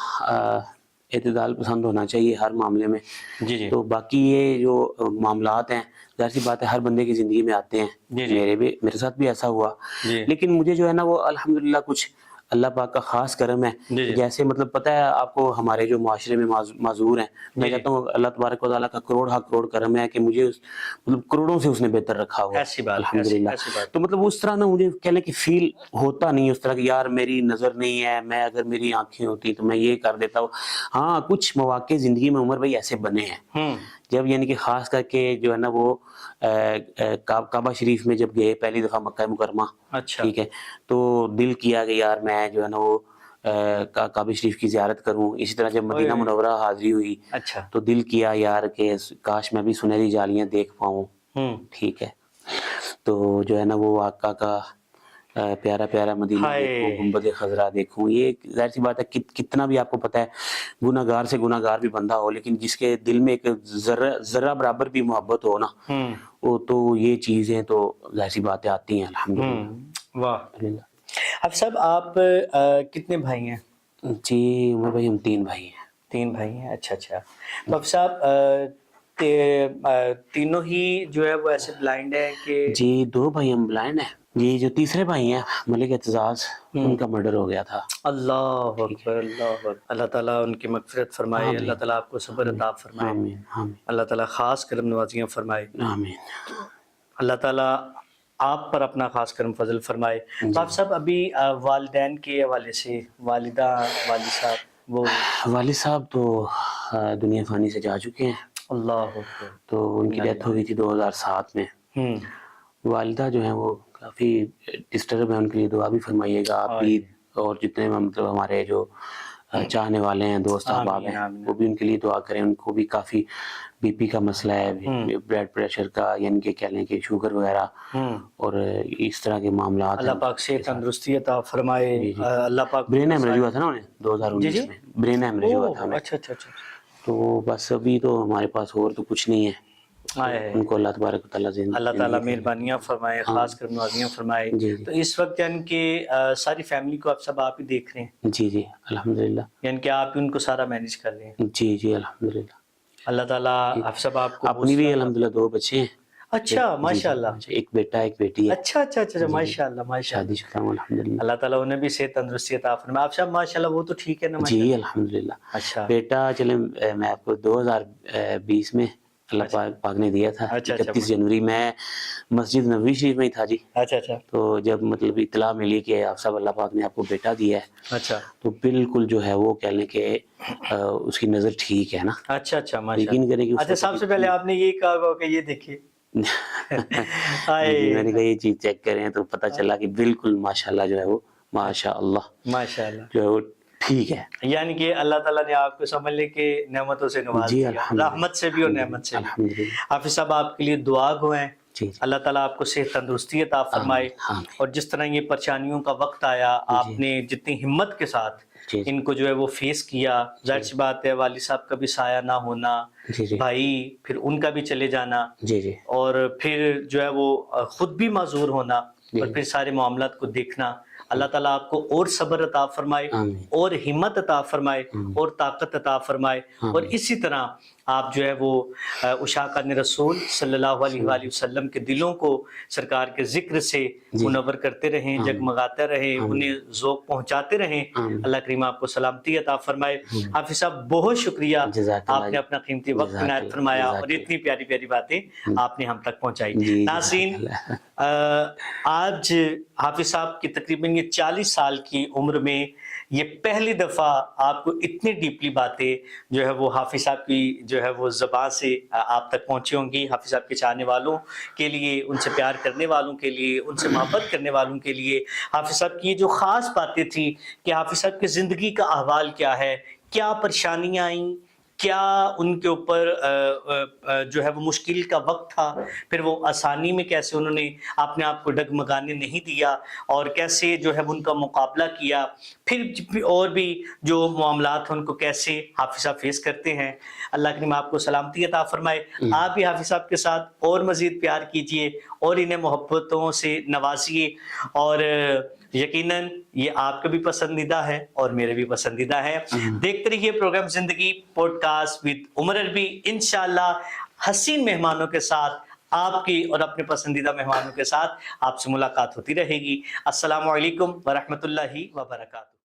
اعتدال پسند ہونا چاہیے ہر معاملے میں. جی تو باقی یہ جو معاملات ہیں ظاہر سی بات ہے ہر بندے کی زندگی میں آتے ہیں، میرے ساتھ بھی ایسا ہوا، لیکن مجھے جو ہے نا وہ الحمدللہ کچھ اللہ پاک کا خاص کرم ہے. جیسے مطلب پتہ ہے آپ کو ہمارے جو معاشرے میں معذور ہیں، میں کہتا ہوں اللہ تبارک و تعالیٰ کا کروڑ کرم ہے کہ مجھے مطلب کروڑوں سے اس نے بہتر رکھا ہوا الحمدللہ. تو مطلب اس طرح نا مجھے کہنے کی فیل ہوتا نہیں اس طرح کہ یار میری نظر نہیں ہے، میں اگر میری آنکھیں ہوتی تو میں یہ کر دیتا ہوں. ہاں کچھ مواقع زندگی میں عمر بھائی ایسے بنے ہیں جب یعنی کہ خاص کر کے جو ہے نا وہ کعبہ شریف میں جب گئے پہلی دفعہ مکہ مکرمہ، ٹھیک ہے، تو دل کیا کہ یار میں جو ہے نا وہ کعبہ شریف کی زیارت کروں. اسی طرح جب مدینہ منورہ حاضری ہوئی تو دل کیا یار کہ کاش میں بھی سنہری جالیاں دیکھ پاؤں، ٹھیک ہے. تو جو ہے نا وہ آقا کا پیارا پیارا مدینہ دیکھوں، گنبد خضرا دیکھوں. یہ ظاہر سی بات ہے کتنا بھی آپ کو پتہ ہے گناہ گار سے گناہ گار بھی بندہ ہو، لیکن جس کے دل میں ایک ذرہ برابر بھی محبت ہو نا، وہ تو یہ چیزیں تو ظاہر سی باتیں آتی ہیں الحمدللہ. واہ. اب صاحب آپ کتنے بھائی ہیں؟ جی عمر بھائی ہم 3 بھائی ہیں. 3 بھائی ہیں. اچھا. تو اب صاحب تینوں ہی جو ہے وہ ایسے بلائنڈ ہیں کہ؟ جی 2 بھائی ہم بلائنڈ ہیں. جی جو تیسرے بھائی ہیں ملک اعتزاز، ان کا مرڈر ہو گیا تھا. اللہ اکبر اللہ اکبر. اللہ تعالیٰ ان کی مغفرت فرمائے، اللہ تعالیٰ آپ کو صبر عطا فرمائے، اللہ تعالیٰ خاص کرم نوازیاں فرمائے، اللہ تعالیٰ آپ پر اپنا خاص کرم فضل فرمائے. آپ صاحب ابھی والدین کے حوالے سے، والدہ والد صاحب، وہ والد صاحب تو دنیا فانی سے جا چکے ہیں. اللہ اکبر. تو ان کی ڈیتھ ہوئی تھی 2007 میں. والدہ جو ہیں وہ کافی ڈسٹرب ہیں، ان کے لیے دعا بھی فرمائیے گا آپ بھی، اور جتنے مطلب ہمارے جو چاہنے والے ہیں دوست احباب ہیں وہ بھی ان کے لیے دعا کریں. ان کو بھی کافی بی پی کا مسئلہ ہے، بلڈ پریشر کا، یعنی کہ کہہ لیں کہ شوگر وغیرہ اور اس طرح کے معاملات. اللہ پاک صحت تندرستی عطا فرمائے. اللہ پاک برین ہیمریج ہوا تھا نا انہیں 2019 میں، برین ہیمریج ہوا تھا انہیں. اچھا. تو بس ابھی تو ہمارے پاس اور تو کچھ نہیں ہے. ان کو اللہ تبارک و تعالیٰ اللہ تعالیٰ مہربانیاں فرمائے، خاص کر نوازیاں فرمائے. تو اس وقت یعنی کہ ساری فیملی کو آپ ہی دیکھ رہے ہیں؟ جی الحمدللہ. یعنی کہ آپ ان کو سارا مینیج کر رہے ہیں؟ جی الحمدللہ. اللہ تعالیٰ آپ سب آپ کو اپنی بھی الحمدللہ 2 بچے ہیں. اچھا ماشاءاللہ, ایک بیٹا ایک بیٹی ہے. اچھا اچھا اچھا ماشاءاللہ ماشاءاللہ, شادی شدہ ہوں الحمدللہ. اللہ تعالیٰ انہیں بھی صحت تندرستی عطا فرمائے. آپ صاحب ماشاءاللہ وہ تو ٹھیک ہے نا؟ جی الحمدللہ. اچھا بیٹا چلے میں آپ کو 2020 میں اللہ پاک نے دیا تھا. 31 جنوری میں مسجد نبوی شریف میں ہی تھا جی. اچھا اچھا. تو جب مطلب اطلاع ملی کہ آپ صاحب اللہ پاک نے آپ کو بیٹا دیا ہے, اچھا تو بالکل جو ہے وہ کہہ لیں کہ اس کی نظر ٹھیک ہے نا. اچھا اچھا ماشاءاللہ. یقین کریں کہ اچھا سب سے پہلے آپ نے یہی کہا ہوگا کہ یہ دیکھیے میں نے کہا یہ چیز چیک کریں تو پتہ چلا کہ بالکل ماشاءاللہ جو ہے وہ ماشاءاللہ ماشاءاللہ جو ہے وہ ٹھیک ہے. یعنی کہ اللہ تعالیٰ نے آپ کو سمجھ لے کہ نعمتوں سے نواز دیا, رحمت سے بھی اور نعمت سے بھی. حافظ صاحب آپ کے لیے دعا گو ہیں, اللہ تعالیٰ آپ کو صحت تندرستی عطا فرمائے. اور جس طرح یہ پریشانیوں کا وقت آیا, آپ نے جتنی ہمت کے ساتھ ان کو جو ہے وہ فیس کیا, ظاہر سی بات ہے والد صاحب کا بھی سایہ نہ ہونا, بھائی پھر ان کا بھی چلے جانا, اور پھر جو ہے وہ خود بھی معذور ہونا, اور پھر سارے معاملات کو دیکھنا. اللہ تعالیٰ آپ کو اور صبر عطا فرمائے, اور ہمت عطا فرمائے, اور طاقت عطا فرمائے. اور اسی طرح آپ جو ہے وہ عشاقان رسول صلی اللہ علیہ وآلہ وسلم کے دلوں کو سرکار کے ذکر سے منور کرتے رہیں, جگمگاتے رہیں, انہیں ذوق پہنچاتے رہیں. اللہ کریم آپ کو سلامتی عطا فرمائے. حافظ صاحب بہت شکریہ, آپ نے اپنا قیمتی وقت عنایت فرمایا اور اتنی پیاری پیاری باتیں آپ نے ہم تک پہنچائی. ناظرین, آج حافظ صاحب کی تقریباً یہ 40 سال کی عمر میں یہ پہلی دفعہ آپ کو اتنی ڈیپلی باتیں جو ہے وہ حافظ صاحب کی جو ہے وہ زبان سے آپ تک پہنچی ہوں گی. حافظ صاحب کے چاہنے والوں کے لیے, ان سے پیار کرنے والوں کے لیے, ان سے محبت کرنے والوں کے لیے حافظ صاحب کی یہ جو خاص باتیں تھیں کہ حافظ صاحب کی زندگی کا احوال کیا ہے, کیا پریشانیاں آئیں, کیا ان کے اوپر جو ہے وہ مشکل کا وقت تھا, پھر وہ آسانی میں کیسے انہوں نے اپنے آپ کو ڈگمگانے نہیں دیا, اور کیسے جو ہے ان کا مقابلہ کیا, پھر اور بھی جو معاملات ہیں ان کو کیسے حافظ صاحب فیس کرتے ہیں. اللہ کریم آپ کو سلامتی عطا فرمائے. آپ بھی حافظ صاحب کے ساتھ اور مزید پیار کیجئے اور انہیں محبتوں سے نوازیے, اور یقیناً یہ آپ کا بھی پسندیدہ ہے اور میرے بھی پسندیدہ ہے. دیکھتے رہیے پروگرام زندگی پوڈ کاسٹ وتھ عمر عربی. انشاءاللہ حسین مہمانوں کے ساتھ, آپ کی اور اپنے پسندیدہ مہمانوں کے ساتھ آپ سے ملاقات ہوتی رہے گی. السلام علیکم ورحمۃ اللہ وبرکاتہ.